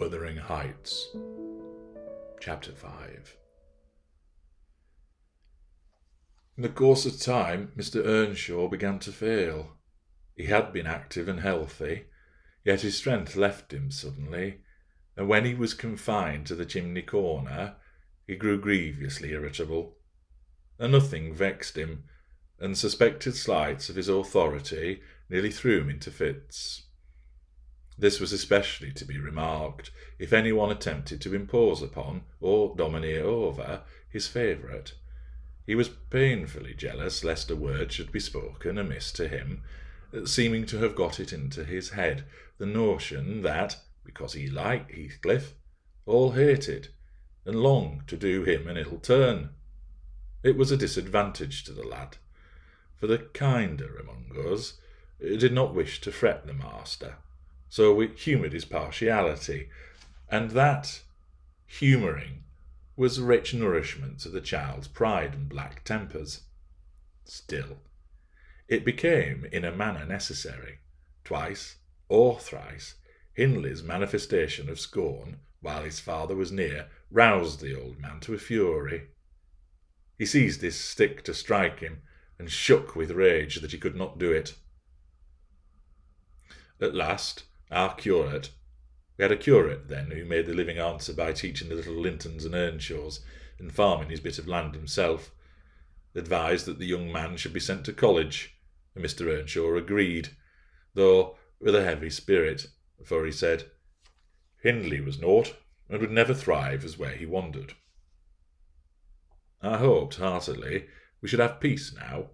Wuthering Heights. Chapter 5. In the course of time, Mr. Earnshaw began to fail. He had been active and healthy, yet his strength left him suddenly, and when he was confined to the chimney corner, he grew grievously irritable. And nothing vexed him, and suspected slights of his authority nearly threw him into fits. This was especially to be remarked if any one attempted to impose upon, or domineer over, his favourite. He was painfully jealous lest a word should be spoken amiss to him, seeming to have got it into his head the notion that, because he liked Heathcliff, all hated, and longed to do him an ill turn. It was a disadvantage to the lad, for the kinder among us did not wish to fret the master, so we humoured his partiality, and that humouring was rich nourishment to the child's pride and black tempers. Still, it became in a manner necessary. Twice or thrice, Hindley's manifestation of scorn, while his father was near, roused the old man to a fury. He seized his stick to strike him, and shook with rage that he could not do it. At last, our curate — we had a curate then who made the living answer by teaching the little Lintons and Earnshaws, and farming his bit of land himself — advised that the young man should be sent to college, and Mr. Earnshaw agreed, though with a heavy spirit, for he said, Hindley was naught, and would never thrive as where he wandered. I hoped heartily we should have peace now.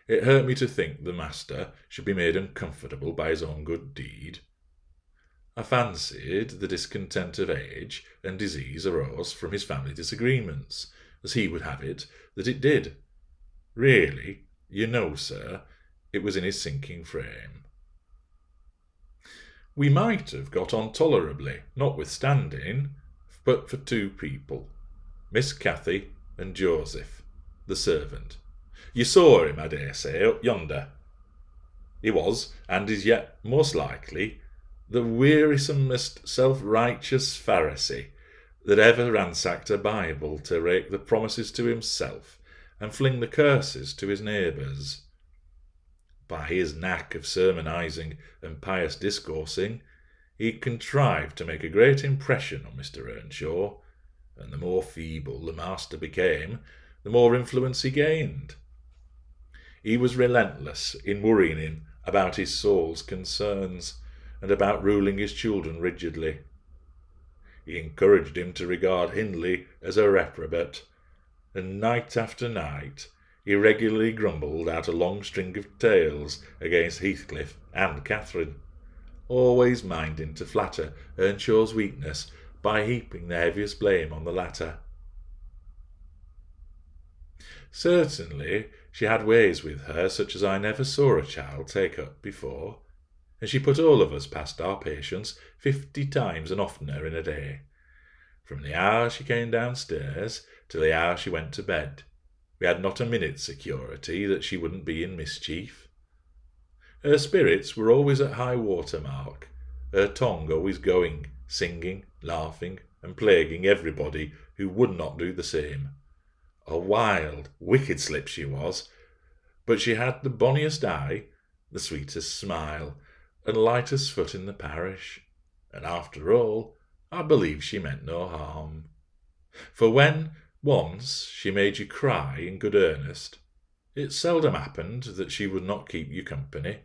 It hurt me to think the master should be made uncomfortable by his own good deed. I fancied the discontent of age and disease arose from his family disagreements, as he would have it that it did. Really, you know, sir, it was in his sinking frame. We might have got on tolerably, notwithstanding, but for two people, Miss Cathy and Joseph, the servant. You saw him, I dare say, up yonder. He was, and is yet most likely, the wearisomest self-righteous Pharisee that ever ransacked a Bible to rake the promises to himself and fling the curses to his neighbours. By his knack of sermonising and pious discoursing, he contrived to make a great impression on Mr. Earnshaw, and the more feeble the master became, the more influence he gained. He was relentless in worrying him about his soul's concerns, and about ruling his children rigidly. He encouraged him to regard Hindley as a reprobate, and night after night he regularly grumbled out a long string of tales against Heathcliff and Catherine, always minding to flatter Earnshaw's weakness by heaping the heaviest blame on the latter. Certainly she had ways with her such as I never saw a child take up before, and she put all of us past our patience 50 times and oftener in a day, from the hour she came downstairs till the hour she went to bed. We had not a minute's security that she wouldn't be in mischief. Her spirits were always at high water mark, her tongue always going, singing, laughing, and plaguing everybody who would not do the same. A wild, wicked slip she was, but she had the bonniest eye, the sweetest smile, and lightest foot in the parish, and after all, I believe she meant no harm. For when once she made you cry in good earnest, it seldom happened that she would not keep you company,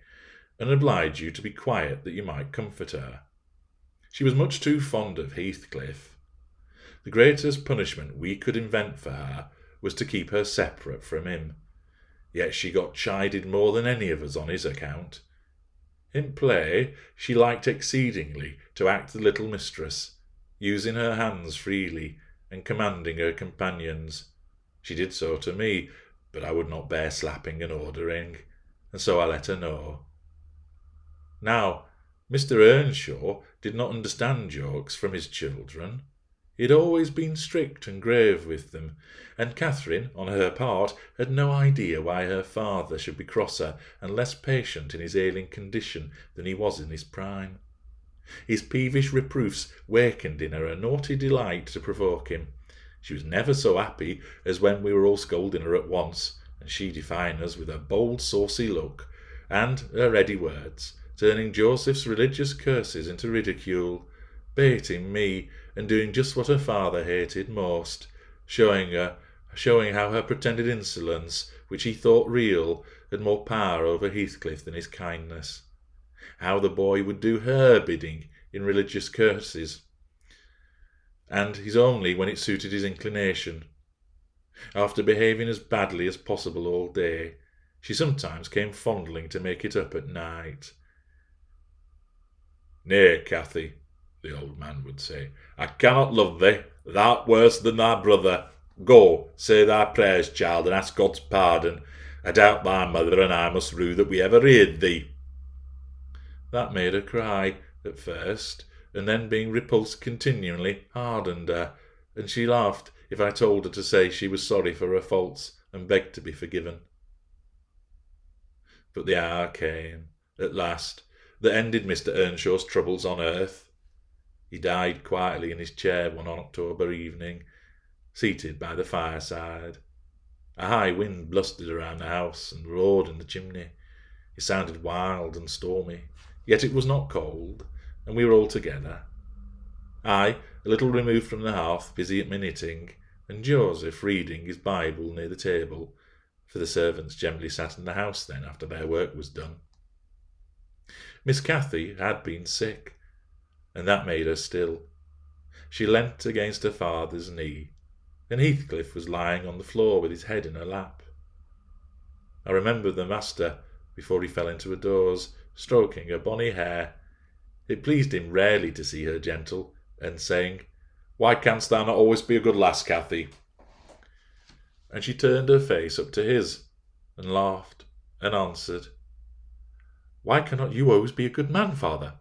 and oblige you to be quiet that you might comfort her. She was much too fond of Heathcliff. The greatest punishment we could invent for her was to keep her separate from him, yet she got chided more than any of us on his account. In play she liked exceedingly to act the little mistress, using her hands freely, and commanding her companions. She did so to me, but I would not bear slapping and ordering, and so I let her know. Now, Mr. Earnshaw did not understand jokes from his children. He had always been strict and grave with them, and Catherine, on her part, had no idea why her father should be crosser and less patient in his ailing condition than he was in his prime. His peevish reproofs wakened in her a naughty delight to provoke him. She was never so happy as when we were all scolding her at once, and she defying us with her bold, saucy look, and her ready words, turning Joseph's religious curses into ridicule, baiting me, and doing just what her father hated most, showing how her pretended insolence, which he thought real, had more power over Heathcliff than his kindness. How the boy would do her bidding in religious curses, and his only when it suited his inclination. After behaving as badly as possible all day, she sometimes came fondling to make it up at night. "Nay, Cathy," the old man would say, "I cannot love thee. Thou'rt worse than thy brother. Go, say thy prayers, child, and ask God's pardon. I doubt thy mother and I must rue that we ever reared thee." That made her cry, at first, and then being repulsed continually hardened her, and she laughed if I told her to say she was sorry for her faults and begged to be forgiven. But the hour came, at last, that ended Mr. Earnshaw's troubles on earth. He died quietly in his chair one October evening, seated by the fireside. A high wind blustered around the house and roared in the chimney. It sounded wild and stormy, yet it was not cold, and we were all together. I, a little removed from the hearth, busy at my knitting, and Joseph reading his Bible near the table, for the servants generally sat in the house then after their work was done. Miss Cathy had been sick, and that made her still. She leant against her father's knee, and Heathcliff was lying on the floor with his head in her lap. I remember the master, before he fell into a doze, stroking her bonny hair. It pleased him rarely to see her gentle, and saying, "Why canst thou not always be a good lass, Cathy?" And she turned her face up to his, and laughed, and answered, "Why cannot you always be a good man, father?"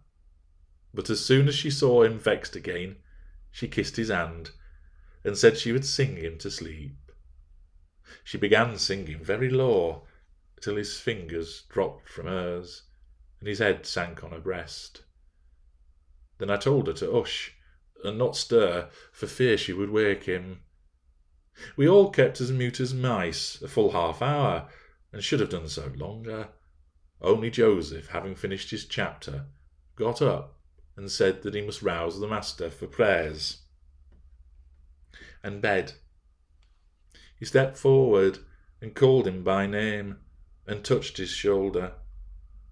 But as soon as she saw him vexed again, she kissed his hand, and said she would sing him to sleep. She began singing very low, till his fingers dropped from hers, and his head sank on her breast. Then I told her to hush, and not stir, for fear she would wake him. We all kept as mute as mice a full half-hour, and should have done so longer. Only Joseph, having finished his chapter, got up and said that he must rouse the master for prayers and bed. He stepped forward and called him by name, and touched his shoulder,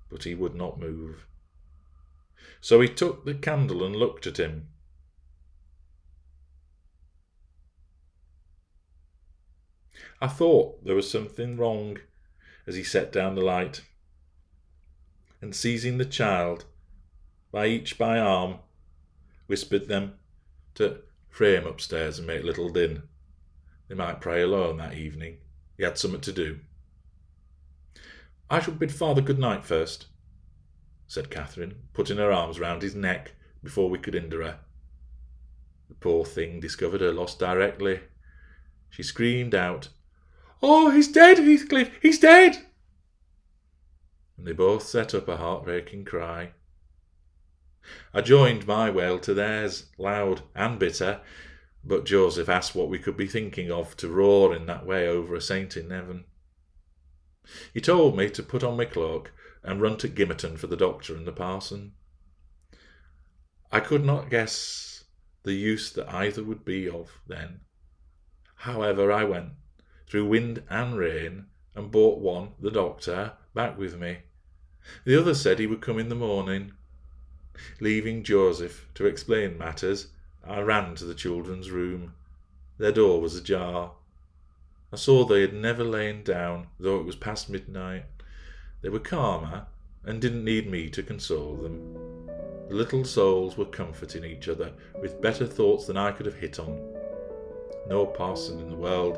but he would not move. So he took the candle and looked at him. I thought there was something wrong as he set down the light, and seizing the child by arm, whispered them to pray him upstairs and make little din. They might pray alone that evening. He had something to do. "I shall bid father good night first," said Catherine, putting her arms round his neck before we could hinder her. The poor thing discovered her loss directly. She screamed out, "Oh, he's dead, Heathcliff, he's dead!" And they both set up a heartbreaking cry. I joined my wail to theirs, loud and bitter, but Joseph asked what we could be thinking of to roar in that way over a saint in heaven. He told me to put on my cloak and run to Gimmerton for the doctor and the parson. I could not guess the use that either would be of then. However, I went, through wind and rain, and brought one, the doctor, back with me. The other said he would come in the morning. Leaving Joseph to explain matters, I ran to the children's room. Their door was ajar. I saw they had never lain down, though it was past midnight. They were calmer, and didn't need me to console them. The little souls were comforting each other with better thoughts than I could have hit on. No parson in the world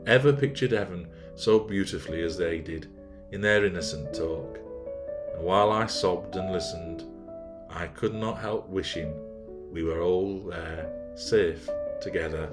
ever pictured heaven so beautifully as they did in their innocent talk, and while I sobbed and listened, I could not help wishing we were all there, safe together.